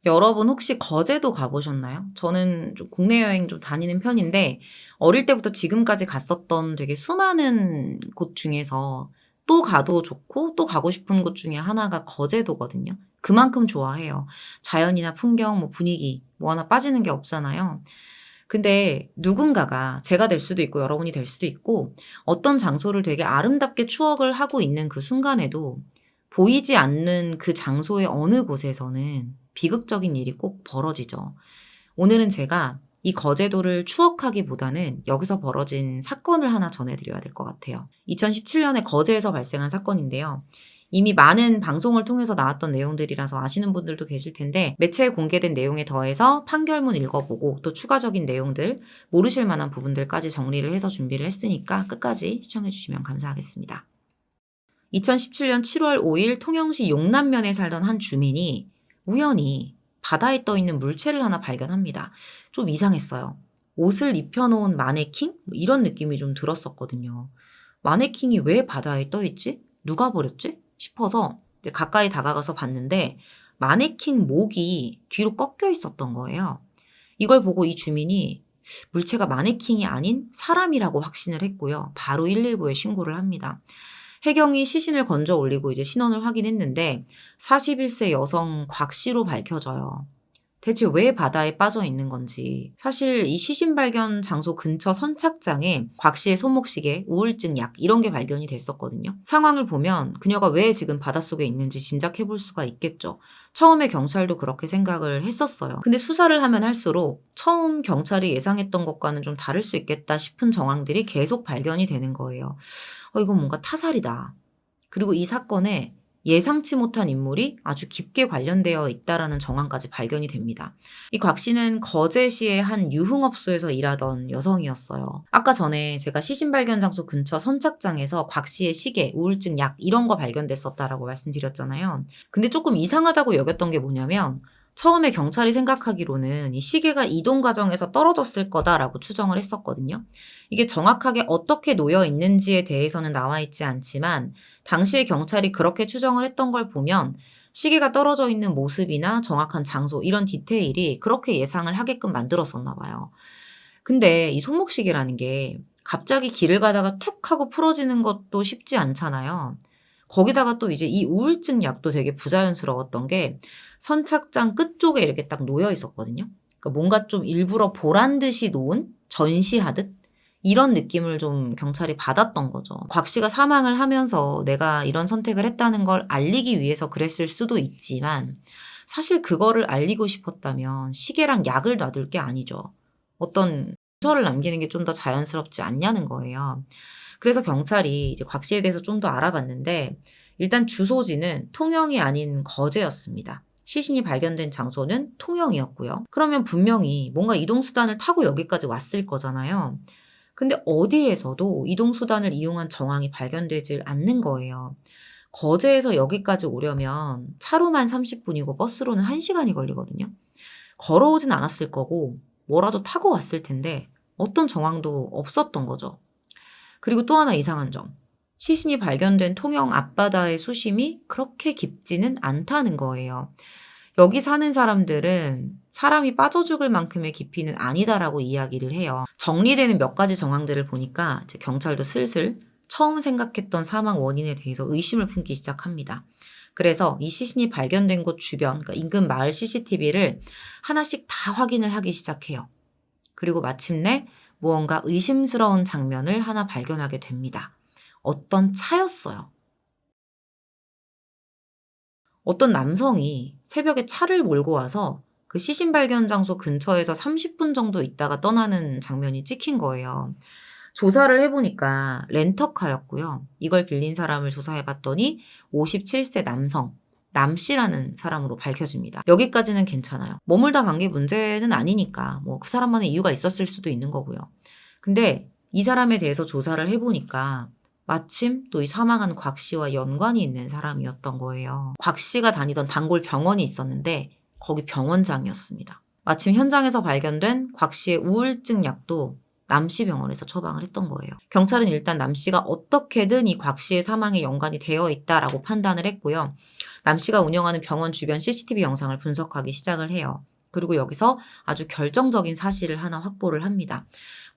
여러분 혹시 거제도 가보셨나요? 저는 좀 국내 여행 좀 다니는 편인데 어릴 때부터 지금까지 갔었던 되게 수많은 곳 중에서 또 가도 좋고 또 가고 싶은 곳 중에 하나가 거제도거든요. 그만큼 좋아해요. 자연이나 풍경, 뭐 분위기 뭐 하나 빠지는 게 없잖아요. 근데 누군가가 제가 될 수도 있고 여러분이 될 수도 있고 어떤 장소를 되게 아름답게 추억을 하고 있는 그 순간에도 보이지 않는 그 장소의 어느 곳에서는 비극적인 일이 꼭 벌어지죠. 오늘은 제가 이 거제도를 추억하기보다는 여기서 벌어진 사건을 하나 전해드려야 될 것 같아요. 2017년에 거제에서 발생한 사건인데요. 이미 많은 방송을 통해서 나왔던 내용들이라서 아시는 분들도 계실 텐데 매체에 공개된 내용에 더해서 판결문 읽어보고 또 추가적인 내용들, 모르실 만한 부분들까지 정리를 해서 준비를 했으니까 끝까지 시청해주시면 감사하겠습니다. 2017년 7월 5일 통영시 용남면에 살던 한 주민이 우연히 바다에 떠 있는 물체를 하나 발견합니다. 좀 이상했어요. 옷을 입혀놓은 마네킹? 뭐 이런 느낌이 좀 들었었거든요. 마네킹이 왜 바다에 떠 있지? 누가 버렸지? 싶어서 이제 가까이 다가가서 봤는데 마네킹 목이 뒤로 꺾여 있었던 거예요. 이걸 보고 이 주민이 물체가 마네킹이 아닌 사람이라고 확신을 했고요. 바로 119에 신고를 합니다. 해경이 시신을 건져 올리고 이제 신원을 확인했는데 41세 여성 곽 씨로 밝혀져요. 대체 왜 바다에 빠져 있는 건지. 사실 이 시신 발견 장소 근처 선착장에 곽 씨의 손목시계, 우울증 약 이런 게 발견이 됐었거든요. 상황을 보면 그녀가 왜 지금 바닷속에 있는지 짐작해 볼 수가 있겠죠. 처음에 경찰도 그렇게 생각을 했었어요. 근데 수사를 하면 할수록 처음 경찰이 예상했던 것과는 좀 다를 수 있겠다 싶은 정황들이 계속 발견이 되는 거예요. 이건 뭔가 타살이다. 그리고 이 사건에 예상치 못한 인물이 아주 깊게 관련되어 있다라는 정황까지 발견이 됩니다. 이 곽 씨는 거제시의 한 유흥업소에서 일하던 여성이었어요. 아까 전에 제가 시신 발견 장소 근처 선착장에서 곽 씨의 시계, 우울증 약 이런 거 발견됐었다라고 말씀드렸잖아요. 근데 조금 이상하다고 여겼던 게 뭐냐면 처음에 경찰이 생각하기로는 이 시계가 이동 과정에서 떨어졌을 거다라고 추정을 했었거든요. 이게 정확하게 어떻게 놓여 있는지에 대해서는 나와 있지 않지만 당시에 경찰이 그렇게 추정을 했던 걸 보면 시계가 떨어져 있는 모습이나 정확한 장소 이런 디테일이 그렇게 예상을 하게끔 만들었었나 봐요. 근데 이 손목시계라는 게 갑자기 길을 가다가 툭 하고 풀어지는 것도 쉽지 않잖아요. 거기다가 또 이제 이 우울증 약도 되게 부자연스러웠던 게 선착장 끝쪽에 이렇게 딱 놓여 있었거든요. 그러니까 뭔가 좀 일부러 보란 듯이 놓은 전시하듯 이런 느낌을 좀 경찰이 받았던 거죠. 곽 씨가 사망을 하면서 내가 이런 선택을 했다는 걸 알리기 위해서 그랬을 수도 있지만 사실 그거를 알리고 싶었다면 시계랑 약을 놔둘 게 아니죠. 어떤 문서를 남기는 게 좀 더 자연스럽지 않냐는 거예요. 그래서 경찰이 이제 곽 씨에 대해서 좀 더 알아봤는데 일단 주소지는 통영이 아닌 거제였습니다. 시신이 발견된 장소는 통영이었고요. 그러면 분명히 뭔가 이동수단을 타고 여기까지 왔을 거잖아요. 근데 어디에서도 이동수단을 이용한 정황이 발견되질 않는 거예요. 거제에서 여기까지 오려면 차로만 30분이고 버스로는 1시간이 걸리거든요. 걸어오진 않았을 거고 뭐라도 타고 왔을 텐데 어떤 정황도 없었던 거죠. 그리고 또 하나 이상한 점. 시신이 발견된 통영 앞바다의 수심이 그렇게 깊지는 않다는 거예요. 여기 사는 사람들은 사람이 빠져 죽을 만큼의 깊이는 아니다라고 이야기를 해요. 정리되는 몇 가지 정황들을 보니까 이제 경찰도 슬슬 처음 생각했던 사망 원인에 대해서 의심을 품기 시작합니다. 그래서 이 시신이 발견된 곳 주변, 그러니까 인근 마을 CCTV를 하나씩 다 확인을 하기 시작해요. 그리고 마침내 무언가 의심스러운 장면을 하나 발견하게 됩니다. 어떤 차였어요. 어떤 남성이 새벽에 차를 몰고 와서 그 시신 발견 장소 근처에서 30분 정도 있다가 떠나는 장면이 찍힌 거예요. 조사를 해보니까 렌터카였고요. 이걸 빌린 사람을 조사해봤더니 57세 남성, 남씨라는 사람으로 밝혀집니다. 여기까지는 괜찮아요. 머물다 간 게 문제는 아니니까 뭐 그 사람만의 이유가 있었을 수도 있는 거고요. 근데 이 사람에 대해서 조사를 해보니까 마침 또 이 사망한 곽 씨와 연관이 있는 사람이었던 거예요. 곽 씨가 다니던 단골 병원이 있었는데 거기 병원장이었습니다. 마침 현장에서 발견된 곽 씨의 우울증 약도 남씨 병원에서 처방을 했던 거예요. 경찰은 일단 남씨가 어떻게든 이 곽씨의 사망에 연관이 되어 있다라고 판단을 했고요. 남씨가 운영하는 병원 주변 CCTV 영상을 분석하기 시작을 해요. 그리고 여기서 아주 결정적인 사실을 하나 확보를 합니다.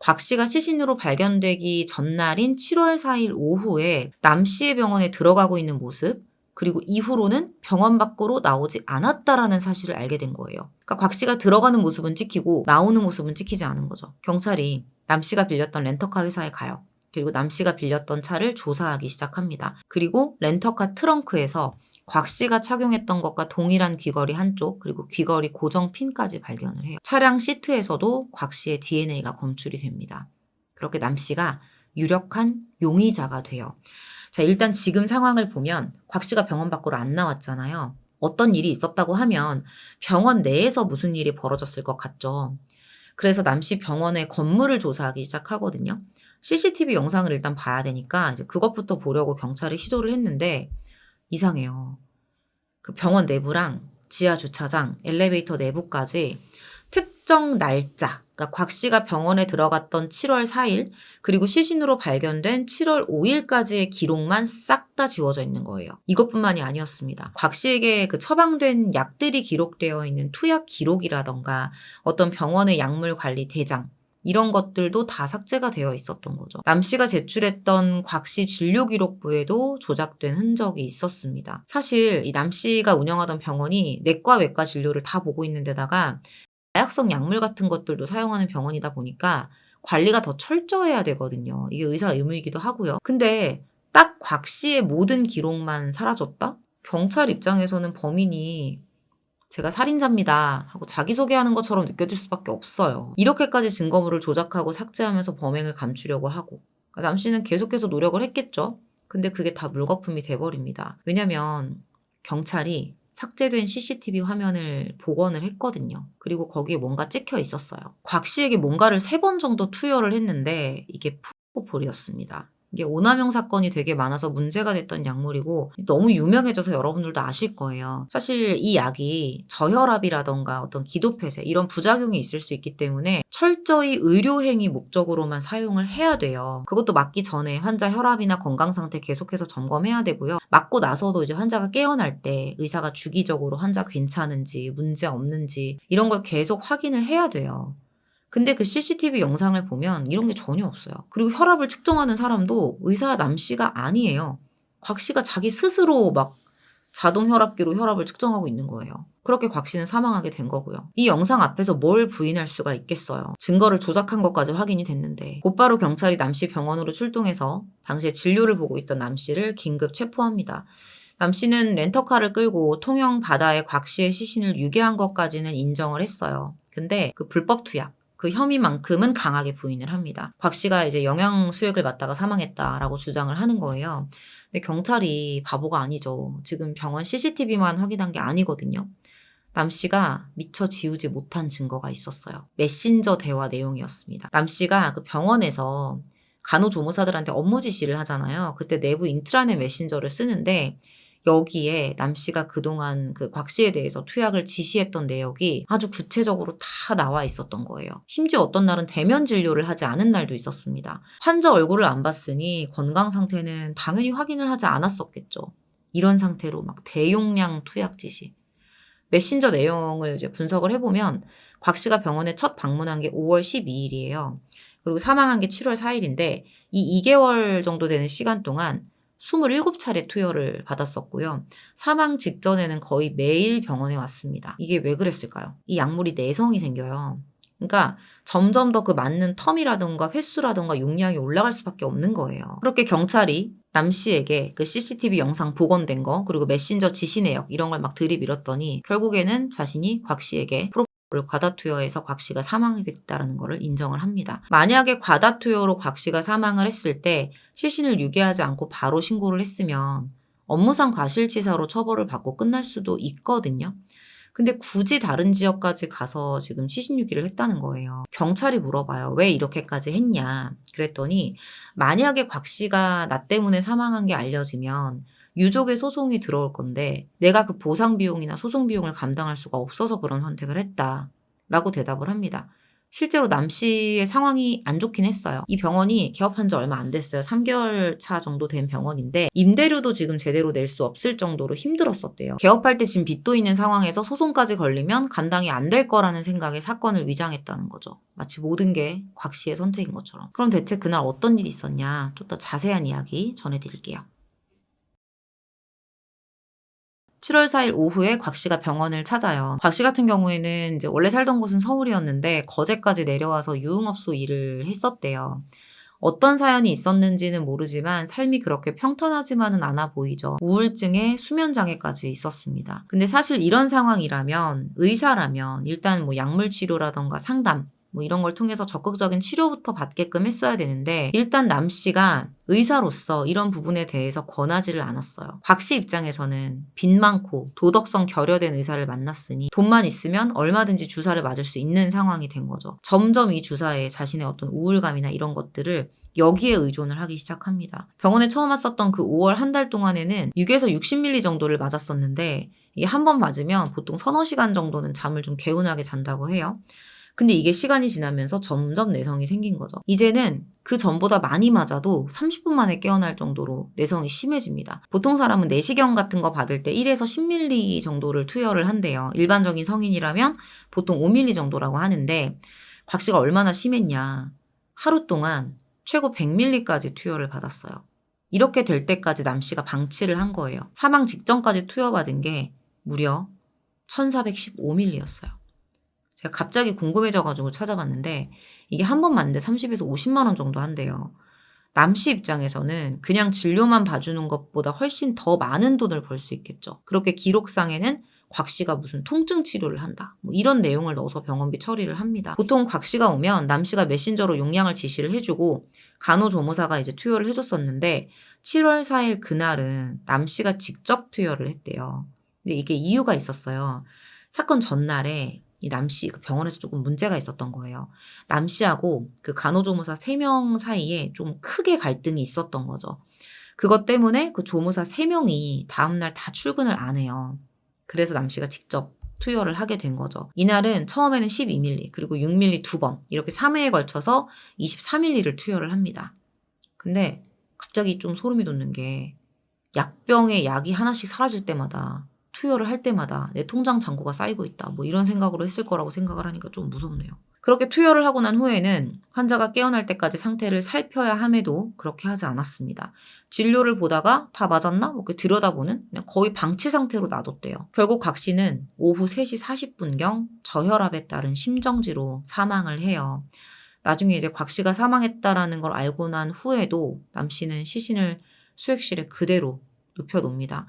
곽씨가 시신으로 발견되기 전날인 7월 4일 오후에 남씨의 병원에 들어가고 있는 모습, 그리고 이후로는 병원 밖으로 나오지 않았다라는 사실을 알게 된 거예요. 그러니까 곽씨가 들어가는 모습은 찍히고 나오는 모습은 찍히지 않은 거죠. 경찰이 남씨가 빌렸던 렌터카 회사에 가요. 그리고 남씨가 빌렸던 차를 조사하기 시작합니다. 그리고 렌터카 트렁크에서 곽씨가 착용했던 것과 동일한 귀걸이 한쪽, 그리고 귀걸이 고정 핀까지 발견을 해요. 차량 시트에서도 곽씨의 DNA가 검출이 됩니다. 그렇게 남씨가 유력한 용의자가 돼요. 자, 일단 지금 상황을 보면 곽씨가 병원 밖으로 안 나왔잖아요. 어떤 일이 있었다고 하면 병원 내에서 무슨 일이 벌어졌을 것 같죠. 그래서 남씨 병원의 건물을 조사하기 시작하거든요. CCTV 영상을 일단 봐야 되니까 이제 그것부터 보려고 경찰이 시도를 했는데 이상해요. 그 병원 내부랑 지하 주차장, 엘리베이터 내부까지 특정 날짜, 그러니까 곽 씨가 병원에 들어갔던 7월 4일, 그리고 시신으로 발견된 7월 5일까지의 기록만 싹 다 지워져 있는 거예요. 이것뿐만이 아니었습니다. 곽 씨에게 그 처방된 약들이 기록되어 있는 투약 기록이라던가 어떤 병원의 약물 관리 대장, 이런 것들도 다 삭제가 되어 있었던 거죠. 남 씨가 제출했던 곽 씨 진료기록부에도 조작된 흔적이 있었습니다. 사실 이 남 씨가 운영하던 병원이 내과 외과 진료를 다 보고 있는 데다가 마약성 약물 같은 것들도 사용하는 병원이다 보니까 관리가 더 철저해야 되거든요. 이게 의사 의무이기도 하고요. 근데 딱 곽 씨의 모든 기록만 사라졌다? 경찰 입장에서는 범인이 제가 살인자입니다 하고 자기소개하는 것처럼 느껴질 수밖에 없어요. 이렇게까지 증거물을 조작하고 삭제하면서 범행을 감추려고 하고, 그러니까 남 씨는 계속해서 노력을 했겠죠. 근데 그게 다 물거품이 돼버립니다. 왜냐면 경찰이 삭제된 CCTV 화면을 복원을 했거든요. 그리고 거기에 뭔가 찍혀 있었어요. 곽 씨에게 뭔가를 3번 정도 투여를 했는데 이게 프로폴이었습니다. 이게 오남용 사건이 되게 많아서 문제가 됐던 약물이고 너무 유명해져서 여러분들도 아실 거예요. 사실 이 약이 저혈압이라던가 어떤 기도폐쇄 이런 부작용이 있을 수 있기 때문에 철저히 의료행위 목적으로만 사용을 해야 돼요. 그것도 맞기 전에 환자 혈압이나 건강 상태 계속해서 점검해야 되고요. 맞고 나서도 이제 환자가 깨어날 때 의사가 주기적으로 환자 괜찮은지 문제 없는지 이런 걸 계속 확인을 해야 돼요. 근데 그 CCTV 영상을 보면 이런 게 전혀 없어요. 그리고 혈압을 측정하는 사람도 의사 남 씨가 아니에요. 곽 씨가 자기 스스로 막 자동 혈압기로 혈압을 측정하고 있는 거예요. 그렇게 곽 씨는 사망하게 된 거고요. 이 영상 앞에서 뭘 부인할 수가 있겠어요. 증거를 조작한 것까지 확인이 됐는데 곧바로 경찰이 남 씨 병원으로 출동해서 당시에 진료를 보고 있던 남 씨를 긴급 체포합니다. 남 씨는 렌터카를 끌고 통영 바다에 곽 씨의 시신을 유괴한 것까지는 인정을 했어요. 근데 그 불법 투약, 그 혐의만큼은 강하게 부인을 합니다. 곽 씨가 이제 영양 수액을 맞다가 사망했다라고 주장을 하는 거예요. 근데 경찰이 바보가 아니죠. 지금 병원 CCTV만 확인한 게 아니거든요. 남 씨가 미처 지우지 못한 증거가 있었어요. 메신저 대화 내용이었습니다. 남 씨가 그 병원에서 간호조무사들한테 업무 지시를 하잖아요. 그때 내부 인트라넷 메신저를 쓰는데 여기에 남 씨가 그동안 그 곽 씨에 대해서 투약을 지시했던 내역이 아주 구체적으로 다 나와 있었던 거예요. 심지어 어떤 날은 대면 진료를 하지 않은 날도 있었습니다. 환자 얼굴을 안 봤으니 건강 상태는 당연히 확인을 하지 않았었겠죠. 이런 상태로 막 대용량 투약 지시. 메신저 내용을 이제 분석을 해보면 곽 씨가 병원에 첫 방문한 게 5월 12일이에요. 그리고 사망한 게 7월 4일인데 이 2개월 정도 되는 시간 동안 27차례 투여를 받았었고요. 사망 직전에는 거의 매일 병원에 왔습니다. 이게 왜 그랬을까요? 이 약물이 내성이 생겨요. 그러니까 점점 더 그 맞는 텀이라든가 횟수라든가 용량이 올라갈 수밖에 없는 거예요. 그렇게 경찰이 남 씨에게 그 CCTV 영상 복원된 거 그리고 메신저 지시 내역 이런 걸 막 들이밀었더니 결국에는 자신이 곽 씨에게 를 과다투여해서 곽 씨가 사망하게 됐다는 것을 인정을 합니다. 만약에 과다투여로 곽 씨가 사망을 했을 때 시신을 유괴하지 않고 바로 신고를 했으면 업무상 과실치사로 처벌을 받고 끝날 수도 있거든요. 근데 굳이 다른 지역까지 가서 지금 시신 유기를 했다는 거예요. 경찰이 물어봐요. 왜 이렇게까지 했냐. 그랬더니 만약에 곽 씨가 나 때문에 사망한 게 알려지면 유족의 소송이 들어올 건데 내가 그 보상 비용이나 소송 비용을 감당할 수가 없어서 그런 선택을 했다. 라고 대답을 합니다. 실제로 남 씨의 상황이 안 좋긴 했어요. 이 병원이 개업한 지 얼마 안 됐어요. 3개월 차 정도 된 병원인데 임대료도 지금 제대로 낼 수 없을 정도로 힘들었었대요. 개업할 때 지금 빚도 있는 상황에서 소송까지 걸리면 감당이 안 될 거라는 생각에 사건을 위장했다는 거죠. 마치 모든 게 곽 씨의 선택인 것처럼. 그럼 대체 그날 어떤 일이 있었냐? 좀 더 자세한 이야기 전해드릴게요. 7월 4일 오후에 곽 씨가 병원을 찾아요. 곽 씨 같은 경우에는 이제 원래 살던 곳은 서울이었는데 거제까지 내려와서 유흥업소 일을 했었대요. 어떤 사연이 있었는지는 모르지만 삶이 그렇게 평탄하지만은 않아 보이죠. 우울증에 수면 장애까지 있었습니다. 근데 사실 이런 상황이라면 의사라면 일단 뭐 약물 치료라던가 상담 뭐 이런 걸 통해서 적극적인 치료부터 받게끔 했어야 되는데 일단 남 씨가 의사로서 이런 부분에 대해서 권하지를 않았어요. 곽 씨 입장에서는 빚 많고 도덕성 결여된 의사를 만났으니 돈만 있으면 얼마든지 주사를 맞을 수 있는 상황이 된 거죠. 점점 이 주사에 자신의 어떤 우울감이나 이런 것들을 여기에 의존을 하기 시작합니다. 병원에 처음 왔었던 그 5월 한 달 동안에는 6에서 60ml 정도를 맞았었는데 이게 한 번 맞으면 보통 서너 시간 정도는 잠을 좀 개운하게 잔다고 해요. 근데 이게 시간이 지나면서 점점 내성이 생긴 거죠. 이제는 그 전보다 많이 맞아도 30분 만에 깨어날 정도로 내성이 심해집니다. 보통 사람은 내시경 같은 거 받을 때 1에서 10ml 정도를 투여를 한대요. 일반적인 성인이라면 보통 5ml 정도라고 하는데 곽 씨가 얼마나 심했냐. 하루 동안 최고 100ml까지 투여를 받았어요. 이렇게 될 때까지 남 씨가 방치를 한 거예요. 사망 직전까지 투여받은 게 무려 1415ml였어요. 제가 갑자기 궁금해져가지고 찾아봤는데 이게 한 번 맞는데 30에서 50만 원 정도 한대요. 남 씨 입장에서는 그냥 진료만 봐주는 것보다 훨씬 더 많은 돈을 벌 수 있겠죠. 그렇게 기록상에는 곽 씨가 무슨 통증 치료를 한다. 뭐 이런 내용을 넣어서 병원비 처리를 합니다. 보통 곽 씨가 오면 남 씨가 메신저로 용량을 지시를 해주고 간호조무사가 이제 투여를 해줬었는데 7월 4일 그날은 남 씨가 직접 투여를 했대요. 근데 이게 이유가 있었어요. 사건 전날에 이 남 씨 그 병원에서 조금 문제가 있었던 거예요. 남 씨하고 그 간호조무사 3명 사이에 좀 크게 갈등이 있었던 거죠. 그것 때문에 그 조무사 3명이 다음날 다 출근을 안 해요. 그래서 남 씨가 직접 투여를 하게 된 거죠. 이날은 처음에는 12ml 그리고 6ml 2번 이렇게 3회에 걸쳐서 23ml를 투여를 합니다. 근데 갑자기 좀 소름이 돋는 게 약병에 약이 하나씩 사라질 때마다 투여를 할 때마다 내 통장 잔고가 쌓이고 있다. 뭐 이런 생각으로 했을 거라고 생각을 하니까 좀 무섭네요. 그렇게 투여를 하고 난 후에는 환자가 깨어날 때까지 상태를 살펴야 함에도 그렇게 하지 않았습니다. 진료를 보다가 다 맞았나? 뭐 이렇게 들여다보는 그냥 거의 방치 상태로 놔뒀대요. 결국 곽 씨는 오후 3시 40분경 저혈압에 따른 심정지로 사망을 해요. 나중에 이제 곽 씨가 사망했다라는 걸 알고 난 후에도 남 씨는 시신을 수액실에 그대로 눕혀놉니다.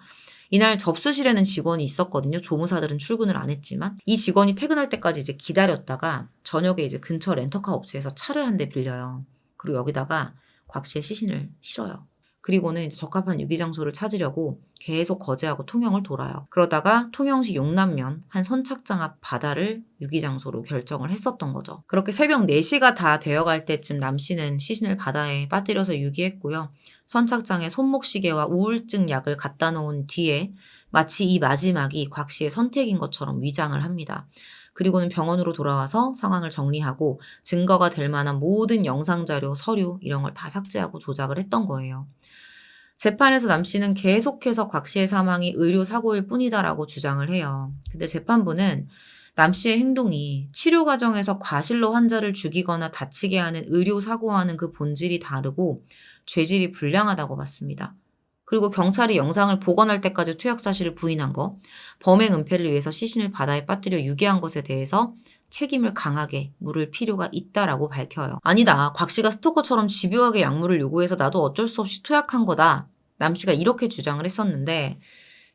이날 접수실에는 직원이 있었거든요. 조무사들은 출근을 안 했지만 이 직원이 퇴근할 때까지 이제 기다렸다가 저녁에 이제 근처 렌터카 업체에서 차를 한 대 빌려요. 그리고 여기다가 곽 씨의 시신을 실어요. 그리고는 이제 적합한 유기 장소를 찾으려고 계속 거제하고 통영을 돌아요. 그러다가 통영시 용남면 한 선착장 앞 바다를 유기 장소로 결정을 했었던 거죠. 그렇게 새벽 4시가 다 되어갈 때쯤 남 씨는 시신을 바다에 빠뜨려서 유기했고요. 선착장에 손목시계와 우울증 약을 갖다 놓은 뒤에 마치 이 마지막이 곽 씨의 선택인 것처럼 위장을 합니다. 그리고는 병원으로 돌아와서 상황을 정리하고 증거가 될 만한 모든 영상자료, 서류 이런 걸 다 삭제하고 조작을 했던 거예요. 재판에서 남 씨는 계속해서 곽 씨의 사망이 의료사고일 뿐이다라고 주장을 해요. 근데 재판부는 남 씨의 행동이 치료 과정에서 과실로 환자를 죽이거나 다치게 하는 의료사고와는 그 본질이 다르고 죄질이 불량하다고 봤습니다. 그리고 경찰이 영상을 복원할 때까지 투약 사실을 부인한 거, 범행 은폐를 위해서 시신을 바다에 빠뜨려 유기한 것에 대해서 책임을 강하게 물을 필요가 있다라고 밝혀요. 아니다. 곽 씨가 스토커처럼 집요하게 약물을 요구해서 나도 어쩔 수 없이 투약한 거다. 남 씨가 이렇게 주장을 했었는데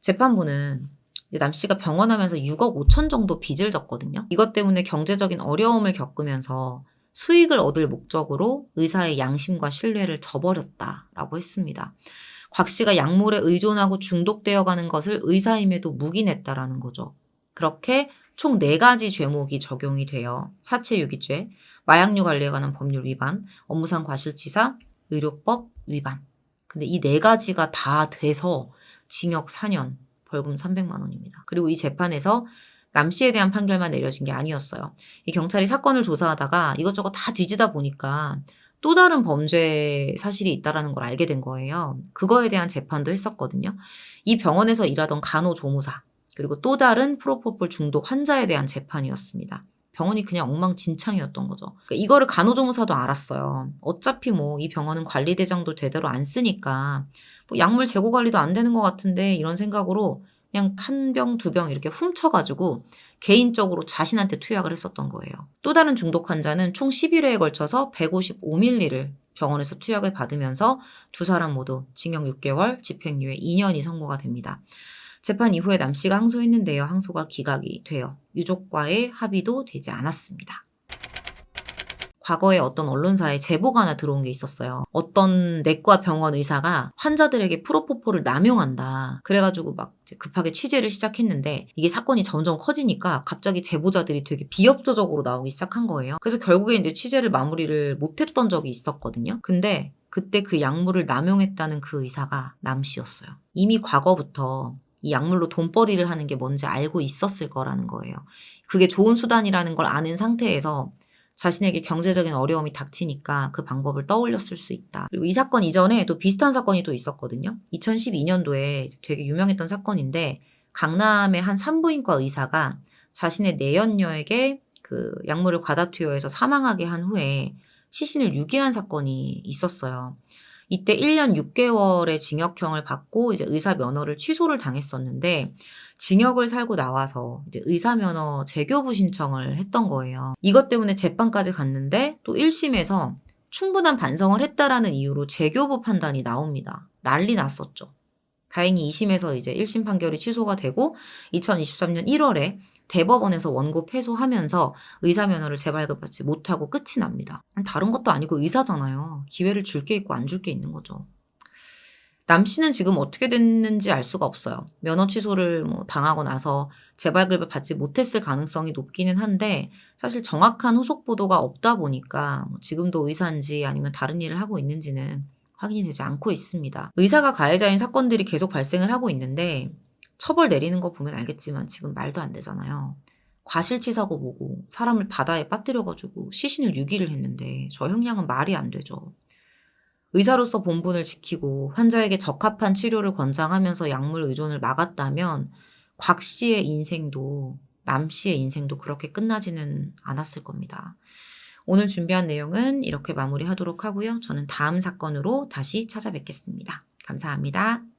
재판부는 남 씨가 병원하면서 6억 5천 정도 빚을 졌거든요. 이것 때문에 경제적인 어려움을 겪으면서 수익을 얻을 목적으로 의사의 양심과 신뢰를 저버렸다라고 했습니다. 곽 씨가 약물에 의존하고 중독되어 가는 것을 의사임에도 묵인했다라는 거죠. 그렇게 총 4가지 죄목이 적용이 돼요. 사체유기죄, 마약류 관리에 관한 법률 위반, 업무상 과실치사, 의료법 위반. 근데 이 4가지가 다 돼서 징역 4년, 벌금 300만 원입니다. 그리고 이 재판에서 남 씨에 대한 판결만 내려진 게 아니었어요. 이 경찰이 사건을 조사하다가 이것저것 다 뒤지다 보니까 또 다른 범죄 사실이 있다라는 걸 알게 된 거예요. 그거에 대한 재판도 했었거든요. 이 병원에서 일하던 간호조무사, 그리고 또 다른 프로포폴 중독 환자에 대한 재판이었습니다. 병원이 그냥 엉망진창이었던 거죠. 그러니까 이거를 간호조무사도 알았어요. 어차피 뭐 이 병원은 관리대장도 제대로 안 쓰니까 뭐 약물 재고 관리도 안 되는 것 같은데 이런 생각으로 그냥 한 병, 두 병 이렇게 훔쳐가지고 개인적으로 자신한테 투약을 했었던 거예요. 또 다른 중독 환자는 총 11회에 걸쳐서 155ml를 병원에서 투약을 받으면서 두 사람 모두 징역 6개월, 집행유예 2년이 선고가 됩니다. 재판 이후에 남 씨가 항소했는데요. 항소가 기각이 돼요. 유족과의 합의도 되지 않았습니다. 과거에 어떤 언론사에 제보가 하나 들어온 게 있었어요. 어떤 내과 병원 의사가 환자들에게 프로포폴을 남용한다. 그래가지고 막 이제 급하게 취재를 시작했는데 이게 사건이 점점 커지니까 갑자기 제보자들이 되게 비협조적으로 나오기 시작한 거예요. 그래서 결국에 이제 취재를 마무리를 못했던 적이 있었거든요. 근데 그때 그 약물을 남용했다는 그 의사가 남 씨였어요. 이미 과거부터 이 약물로 돈벌이를 하는 게 뭔지 알고 있었을 거라는 거예요. 그게 좋은 수단이라는 걸 아는 상태에서 자신에게 경제적인 어려움이 닥치니까 그 방법을 떠올렸을 수 있다. 그리고 이 사건 이전에 또 비슷한 사건이 또 있었거든요. 2012년도에 되게 유명했던 사건인데 강남의 한 산부인과 의사가 자신의 내연녀에게 그 약물을 과다 투여해서 사망하게 한 후에 시신을 유기한 사건이 있었어요. 이때 1년 6개월의 징역형을 받고 이제 의사 면허를 취소를 당했었는데 징역을 살고 나와서 이제 의사 면허 재교부 신청을 했던 거예요. 이것 때문에 재판까지 갔는데 또 1심에서 충분한 반성을 했다라는 이유로 재교부 판단이 나옵니다. 난리 났었죠. 다행히 2심에서 이제 1심 판결이 취소가 되고 2023년 1월에 대법원에서 원고 패소하면서 의사 면허를 재발급받지 못하고 끝이 납니다. 다른 것도 아니고 의사잖아요. 기회를 줄 게 있고 안 줄 게 있는 거죠. 남 씨는 지금 어떻게 됐는지 알 수가 없어요. 면허 취소를 뭐 당하고 나서 재발급을 받지 못했을 가능성이 높기는 한데 사실 정확한 후속 보도가 없다 보니까 뭐 지금도 의사인지 아니면 다른 일을 하고 있는지는 확인이 되지 않고 있습니다. 의사가 가해자인 사건들이 계속 발생을 하고 있는데 처벌 내리는 거 보면 알겠지만 지금 말도 안 되잖아요. 과실치사고 뭐고 사람을 바다에 빠뜨려가지고 시신을 유기를 했는데 저 형량은 말이 안 되죠. 의사로서 본분을 지키고 환자에게 적합한 치료를 권장하면서 약물 의존을 막았다면 곽 씨의 인생도 남 씨의 인생도 그렇게 끝나지는 않았을 겁니다. 오늘 준비한 내용은 이렇게 마무리하도록 하고요. 저는 다음 사건으로 다시 찾아뵙겠습니다. 감사합니다.